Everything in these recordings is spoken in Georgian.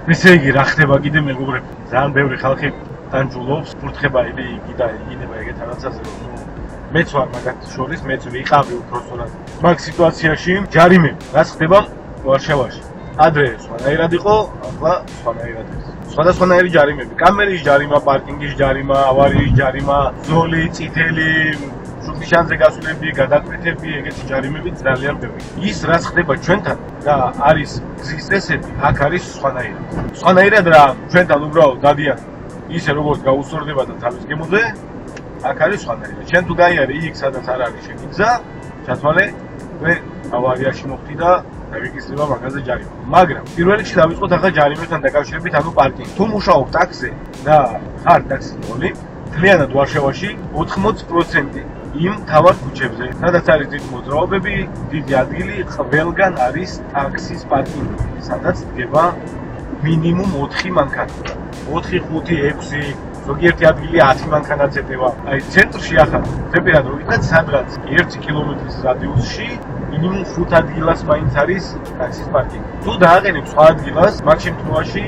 ესე იგი, რა ხდება კიდე მეგობრებო? ძალიან ბევრი ხალხი დანჯულობს, ფურთხება იგი და ინება ეგეთ რაღაცაზე, რომ მეც ვარ მაგათ შორის, მეც ვიყავი უფროსურად. მაგ სიტუაციაში ჯარიმები, რაც ხდება ვარშავაში. ადრე სხვანაირად იყო, ახლა სხვანაირად არის. სხვადასხვანაირი ჯარიმები, კამერის ჯარიმა, პარკინგის ჯარიმა, ავარიის ჯარიმა, ზოლი, წითელი, შუქიშანზე გასვლები, გადაკვეთები, ეგეთი ჯარიმები ძალიან ბევრი. ის რაც ხდება ჩვენთან და არის გზის წესები, აქ არის სხვანაირად. სხვანაირად რა, ჩვენთან უბრალოდ დადიან ისე როგორც გაუსწორდება და თავის გემოზე, აქ არის სხვანაირად. შენ თუ გაიარე იქ, სადაც არ არის შენი გზა, ჩათვალე, ავარიაში მოხდი და რეგისტრირება მაგაზე ჯარიმა. მაგრამ პირველ რიგში დავიწყოთ ახლა ჯარიმებთან დაკავშირებით, ანუ პარკინგი. თუ მუშაობ ტაქსზე და ხარ ტაქსის მოლი, მთლიანად ვარშავაში 80% იმ თავად ქუჩებზე, სადაც არის დიდი მოძრაობები, დიდი ადგილი, ყველგან არის ტაქსის პარკინგი, სადაც დგება მინიმუმ 4 მანქანა. 4, 5, 6, ზოგიერთი ადგილი 10 მანქანაც ეტევა. აი ცენტრში ახლა ზეპირად რო ვიყავ, სადღაც 1 კილომეტრის რადიუსში მინიმუმ 5 ადგილას მაინც არის ტაქსის პარკინგი. თუ დააყენებ სხვა ადგილას, მაგ შემთხვევაში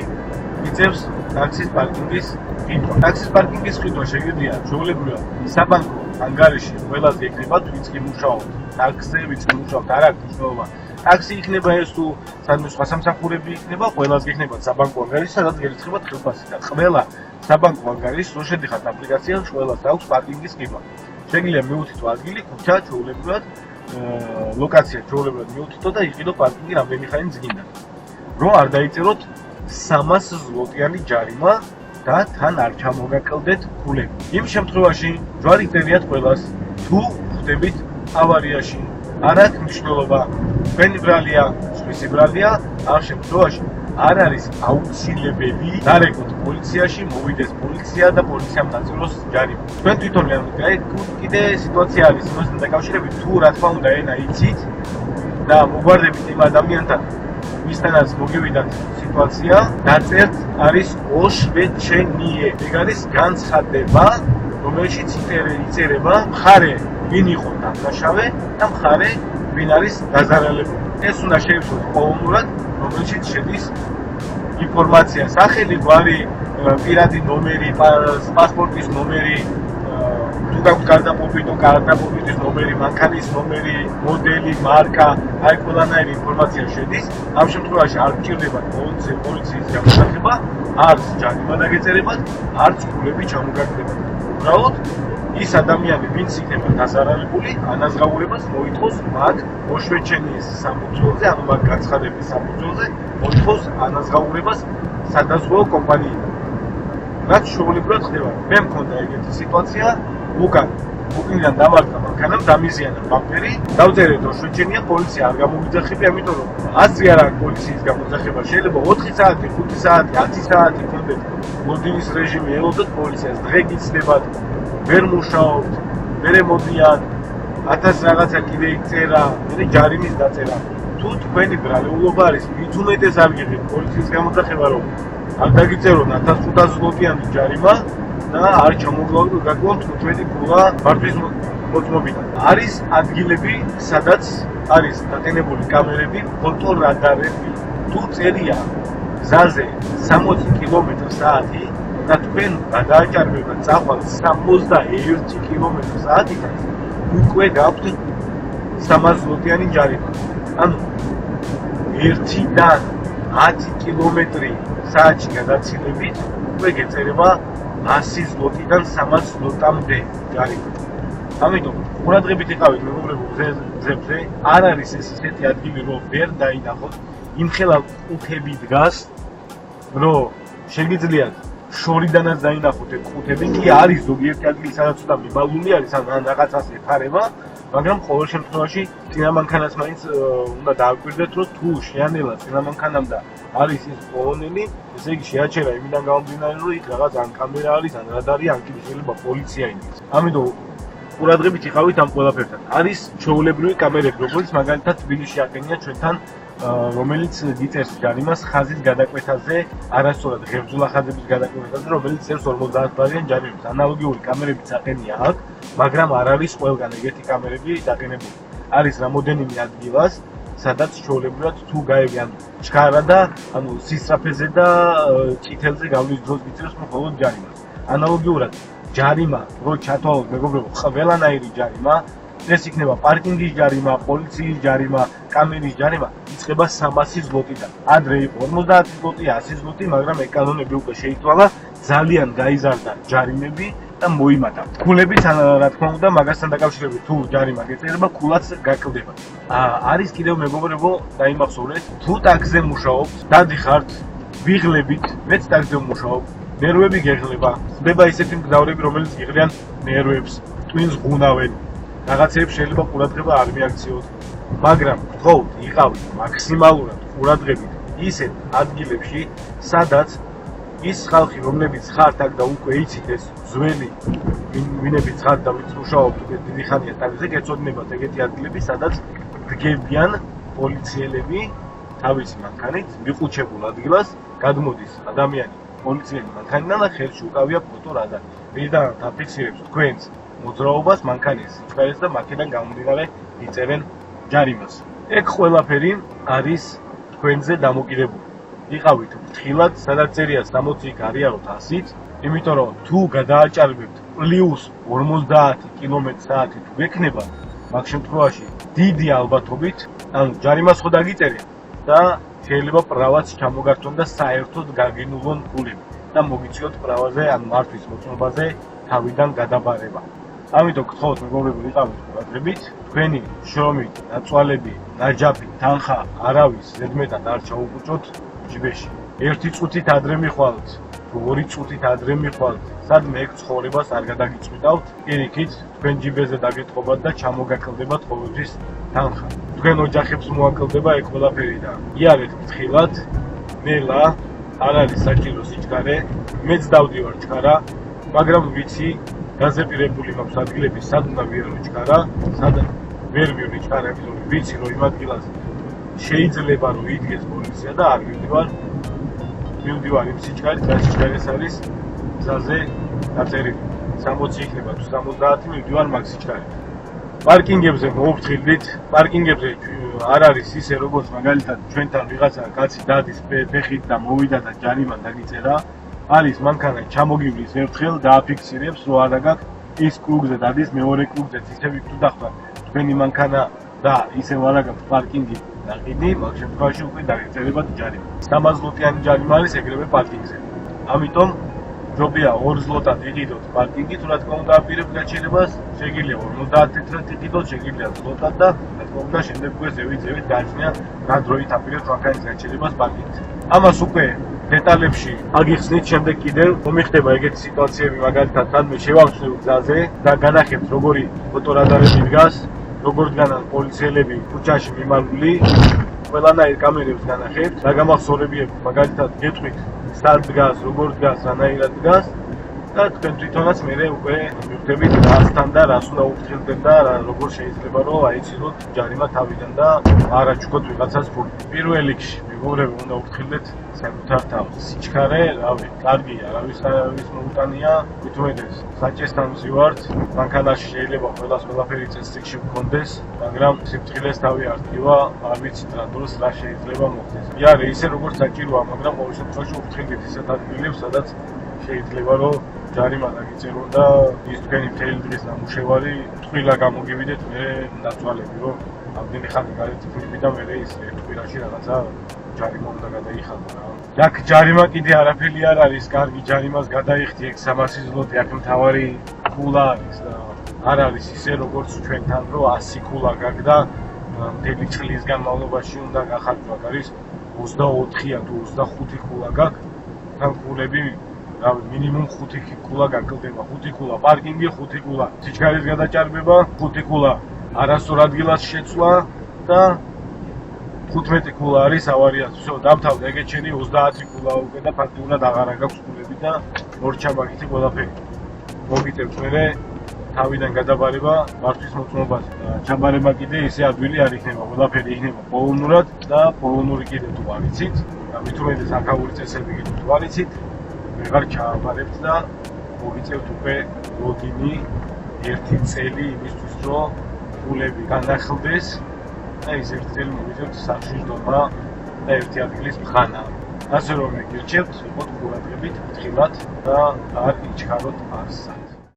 იწევს ტაქსის პარკინგის ყიდვა. ტაქსის პარკინგის ყიდვა შეგიძლია ჩვეულებრივად საბანკო ანგარიში ყველაზე იქნება ვინც კი მუშაობს. ტაქსზე ვინც მუშაობს, არ აქვს მნიშვნელობა. ტაქსი იქნება ეს თუ სადმე სხვა სამსახურები იქნება, ყველაზე იქნება საბანკო ანგარიში, სადაც გერიცხებათ ხელფასი და ყველა საბანკო ანგარიშს რო შედიხართ აპლიკაციაში, ყველას აქვს პარკინგის ყიდვა. შეგიძლია მიუთითო ადგილი, ქუჩა, ჩვეულებრივად ლოკაცია ჩვეულებრივად მიუთითო და იყიდო პარკინგი რამდენი ხანი წინდა. რო არ დაიწეროთ 300 ზლოტიანი ჯარიმა და თან არ ჩამოგაკლდეთ ფულები. იმ შემთხვევაში ჯვარი გდებიათ ყველას, თუ ხვდებით ავარიაში, არ აქვს მნიშვნელობა, თქვენი ბრალია, სხვისი ბრალია, ამ შემთხვევაში არ არის აუცილებელი დარეკოთ პოლიციაში, მოვიდეს პოლიცია და პოლიციამ დაწეროს ჯარიმა. თქვენ თვითონვე კიდე სიტუაცია არის იმასთან დაკავშირებით, თუ რა თქმა უნდა ენა იცით და მოგვარდებით იმ ადამიანთან, ვისთანაც მოგივიდათ სიტუაცია, დაწერთ არის ოშვეჩენიე. ეგ არის განცხადება, რომელშიც იწერება მხარე ვინ იყო დამნაშავე და მხარე ვინ არის დაზარალებული. ეს უნდა შეიცვალოს ყოველდღურად, რომელშიც შედის ინფორმაცია, სახელი, გვარი, პირადი ნომერი, პასპორტის ნომერი, თუ გაქვთ გარდაპობიტის ნომერი, მანქანის ნომერი, მოდელი, მარკა, აი ყველანაირი ინფორმაცია შედის. ამ შემთხვევაში არ გჭირდებათ პოლიციის გამოსახება, არც ჯარიმა დაგეწერებათ, არც ფულები ჩამოგაგდებათ. უბრალოდ ის ადამიანი, ვინც იქნება დაზარალებული, ანაზღაურებას მოითხოვს მაგ ოშვეჩენიის საფუძველზე, ანუ მაგ გაცხადების საფუძველზე, მოითხოვს ანაზღაურებას სადაზღვეო კომპანიიდან. რაც შეუძლებლად ხდება. მე მქონდა ეგეთი სიტუაცია, უკან დამართა მანქანამ, დამიზიანა პაპერი, დავწერე ოშვეჩენია, პოლიცია არ გამომიძახებია, ამიტომ რომ აზრი არ აქვს პოლიციის გამოძახება. შეიძლება 4 საათი, 5 საათი, 10 საათი გქონდეთ მოდინის რეჟიმი, ელოდოთ პოლიციას, დღე გიცდებათ. ვერ მუშაობთ, მერე მოდიან, 1000 რაღაცა კიდე იწერა, მერე ჯარიმის დაწერა. თუ თქვენი ბრალეულობა არის, მით უმეტეს არ გიღებთ პოლიციის გამოძახება, რომ არ დაგიწერონ 1500 ზლოტიანი ჯარიმა და არ ჩამოგლავდეთ 15 ფულა მართვის მოწმობიდან. არის ადგილები, სადაც არის დატენებული კამერები, ფოტორადარები. თუ წერია გზაზე 60 კმ/სთ და თქვენ გადააჭარბებათ წახვალ 61 კმ/სთ-ით, უკვე გაქვთ 300 ზლოტიანი ჯარიმა. ანუ 1-დან 10 კმ/სთ-ში გადაცილებით უკვე გეწერება 100 ზლოტიდან 300 ზლოტამდე ჯარიმა. ამიტომ ყურადღებით იყავით მეგობრებო გზებზე, არ არის ეს ისეთი ადგილი, რომ ვერ დაინახოთ, იმხელა ყუთები დგას, რომ შეგიძლიათ შორიდანაც დაინახოთ ეს ყუთები, კი არის ზოგიერთი ადგილი, სადაც ცოტა მიბალული არის, ან რაღაცას ეხარება, მაგრამ ყოველ შემთხვევაში წინა მანქანას მაინც უნდა დააკვირდეთ, რომ თუ შეანელა წინა მანქანამ და არის ის პოლონელი, ესე იგი შეაჩერა იმიდან გამომდინარე, რომ იქ რაღაც ან კამერა არის, ან რადარი, ან კიდე შეიძლება პოლიცია იქნება. ამიტომ ყურადღებით იყავით ამ ყველაფერთან. არის ჩვეულებრივი კამერები, როგორც მაგალითად თბილისში აყენია ჩვენთან, რომელიც გიწერს ჯარიმას ხაზის გადაკვეთაზე, არასწორად ღერძულა ხაზების გადაკვეთაზე, რომელიც წერს 50 ბარიან ჯარიმებს. ანალოგიური კამერებიც აყენია აქ, მაგრამ არ არის ყველგან ეგეთი კამერები დაყენებული. არის რამოდენიმე ადგილას, სადაც ჩვეულებრივად თუ გაიგე ჩქარა და სისწრაფეზე და წითელზე გავლის დროს გიწევს მხოლოდ ჯარიმას. ანალოგიურად ჯარიმა რო ჩათვალოთ მეგობრებო, ყველანაირი ჯარიმა, ეს იქნება პარკინგის ჯარიმა, პოლიციის ჯარიმა, კამერის ჯარიმა, იწყება 300 ზლოტიდან. ადრე იყო 50 ზლოტი, 100 ზლოტი, მაგრამ ეკანონები უკვე შეიცვალა, ძალიან გაიზარდა ჯარიმები და მოიმატა. ქულებიც რა თქმა უნდა მაგასთან დაკავშირებით თუ ჯარიმა გეწერება, ქულაც გაკლდება. არის კიდევ მეგობრებო, დაიმახსოვრეთ, თუ ტაქსზე მუშაობთ, დადიხართ, ვიღლებით, მეც ტაქსზე მუშაობ, ნერვები გეღლება, ხდება ისეთი მგზავრები, რომელიც იღლიან ნერვებს, ტვინს ღუნავენ. რაღაცეებს შეიძლება ყურადღება არ მიაქციოთ, მაგრამ გთხოვთ, იყავით მაქსიმალურად ყურადღებით ისეთ ადგილებში, სადაც ის ხალხი, რომლებიც ხართ აქ და უკვე იცით ეს ძველი, ვინებიც ხართ და ვინც მუშაობთ უკვე დიდი ხანია ტაქსზე, გეცოდინებათ ეგეთი ადგილები, სადაც დგებიან პოლიციელები თავისი მანქანით, მიყუჩებულ ადგილას გადმოდის ადამიანი პოლიციელი მანქანიდან და ხელში უკავია ფოტო რადარი. ვიდრე დაფიქსირებს თქვენს მოძრაობას, მანქანის სიჩქარეს და მაქედან გამომდინარე იწერენ ჯარიმას. ეგ ყველაფერი არის თქვენზე დამოკიდებული. იყავით ფრთხილად, სადაც წერია 60 გარიაროთ 100-ით, იმიტომ რომ თუ გადააჭარბებთ პლუს 50 კმ/სთ თუ გექნება, მაგ შემთხვევაში დიდი ალბათობით, ჯარიმას ხო დაგიწერია და შეიძლება პრავაც ჩამოგართონ და საერთოდ გაგინულონ ქულები და მოგიწიოთ პრავაზე ან მართვის მოწმობაზე თავიდან გადაბარება. ამიტომ გთხოვთ მეგობრებო, იყავით ყურადღებით, თქვენი შრომი, დაწვალები, ნაჯაფი, თანხა არავის ზედმეტად არ ჩაუყუჭოთ ჯიბეში. 1 წუთით ადრე მიხვალთ, 2 წუთით ადრე მიხვალთ, სადმე ეგ ცხოვრებას არ გადაგიწყვიტავთ, პირიქით თქვენ ჯიბეზე დაგეთყობათ და ჩამოგაკლდებათ ყოველთვის თანხა. თქვენ ოჯახებს მოაკლდება ეგ ყველაფერი და იარეთ ფრთხილად, ნელა, არ არის საჭირო სიჩქარე, მეც დავდივარ ჩქარა, მაგრამ ვიცი გაზეპირებული მაქვს ადგილები, სად უნდა ვიარო ჩქარა, სად ვერ ვივლი ჩქარა, იმიტომ რომ ვიცი რომ იმ ადგილას შეიძლება რომ იდგეს პოლიცია და არ მივდივარ იმ სიჩქარით, რა სიჩქარეს არის გზაზე დაწერილი. 60 იქნება თუ 70 მივდივარ მაგ სიჩქარით. პარკინგებზე მოუფრთხილდით, პარკინგებზე არ არის ისე როგორც მაგალითად ჩვენთან ვიღაცა კაცი დადის ფეხით და მოვიდა და ჯარიმა დაგიწერა. არის მანქანა ჩამოგივლის ერთხელ დააფიქსირებს რომ არა გაქვს ის კლუბზე დადის მეორე კლუბზეც ისე ვიქნ დახვდა თქვენი მანქანა და ისე არა გაქვს პარკინგი და ყიდი მაგ შემთხვევაში უკვე დაგეწერებათ ჯარიმა 300 ზლოტიანი ჯარიმა არის ეგრევე პარკინგზე ამიტომ ჯობია 2 ზლოტად იყიდოთ პარკინგი თუ რა თქმა უნდა აპირებთ გაჩერებას შეგიძლია 50 თეთრად იყიდოთ შეგიძლია ზლოტად და რა თქმა უნდა შემდეგ უკვე ზევით გააჩნია რა დროით აპირებთ მანქანის გაჩერებას პარკინგზე ამას უკვე დეტალებში აგიხსნით შემდეგ კიდევ მომიხდება ეგეთი სიტუაციები მაგალითად რამე შევავსნევ გზაზე და განახებთ როგორი ფოტორადარები დგას როგორ დგანან პოლიციელები ქუჩაში მიმარული ყველანაირ კამერებს განახებთ და გამახსოვრებიებ მაგალითად გეტყვით სად დგას როგორ დგას რანაირად დგას და თქვენ თვითონაც მერე უკვე მივხვდებით რასთან და რას უნდა უფრთხილდეთ და როგორ შეიძლება რომ აიცილოთ ჯარიმა თავიდან და არ აჩუქოთ ვიღაცას ფული პირველ რიგში მეგობრებო უნდა უფრთხილდეთ საკუთარ თავს სიჩქარე რავი კარგია არავის მოუტანია თვითონაც საჭესთან ვზივართ მანქანაში შეიძლება ყველაფერი წესრიგში მქონდეს მაგრამ სიფრთხილეს თავი არტივა არ ვიცით რა დროს რა შეიძლება მოხდეს იარე ისე როგორც საჭიროა მაგრამ ყოველ შემთხვევაში უფრთხილდით ისეთ ადგილებს სადაც შეიძლება რომ ჯარიმა დაგიწერონ და ის თქვენი მთელი დღის ნამუშევარი ტყილა გამოგივიდეთ მე დაწვალები რომ ამდენი ხანი გარეთიფლები და მე ის ტყილაში რაღაცა ჯარიმა უნდა გადაიხადო რა აქ ჯარიმა კიდე არაფერი არ არის კარგი ჯარიმას გადაიხდი ეგ 300 ზლოტი აქ მთავარი ქულა არის და არ არის ისე როგორც ჩვენთან რომ 100 ქულა გაქვს და მთელი წლის განმავლობაში უნდა გახარჯო აქ არის 24 თუ 25 ქულა გაქვს თან ქულები რავი მინიმუმ 5 ქულა გაკლდება 5 ქულა პარკინგი 5 ქულა სიჩქარის გადაჭარბება 5 ქულა არასწორ ადგილას შეცვლა და 15 ქულა არის ავარიას всё დამთავრდა ეგეც შენი 30 ქულა უკვე და ფაქტიურად აღარა გაქვს ქულები და მორჩაბაგითი ყველაფერი მოგიწევთ მე თავიდან გადაბარება მართვის მოწმობაზე და ჩაბარება კიდე ისე ადვილი არ იქნება ყველაფერი იქნება პოლონურად და პოლონური კიდე თუ არ იცით და მithumetes აქაური წესები კიდე თუ არ იცით ვეღარ ჩააბარებთ და მოგიწევთ უკვე ლოგინი 1 წელი იმისთვის რომ ქულები განახლდეს და ის ერთი წელი მოვიძებთ სახში ჯდომა და ერთი ადგილის მხანა. ასე რომ მიგირჩევთ, იყოთ ყურადღებით, ფრთხილად და არ იჩქაროთ არსად.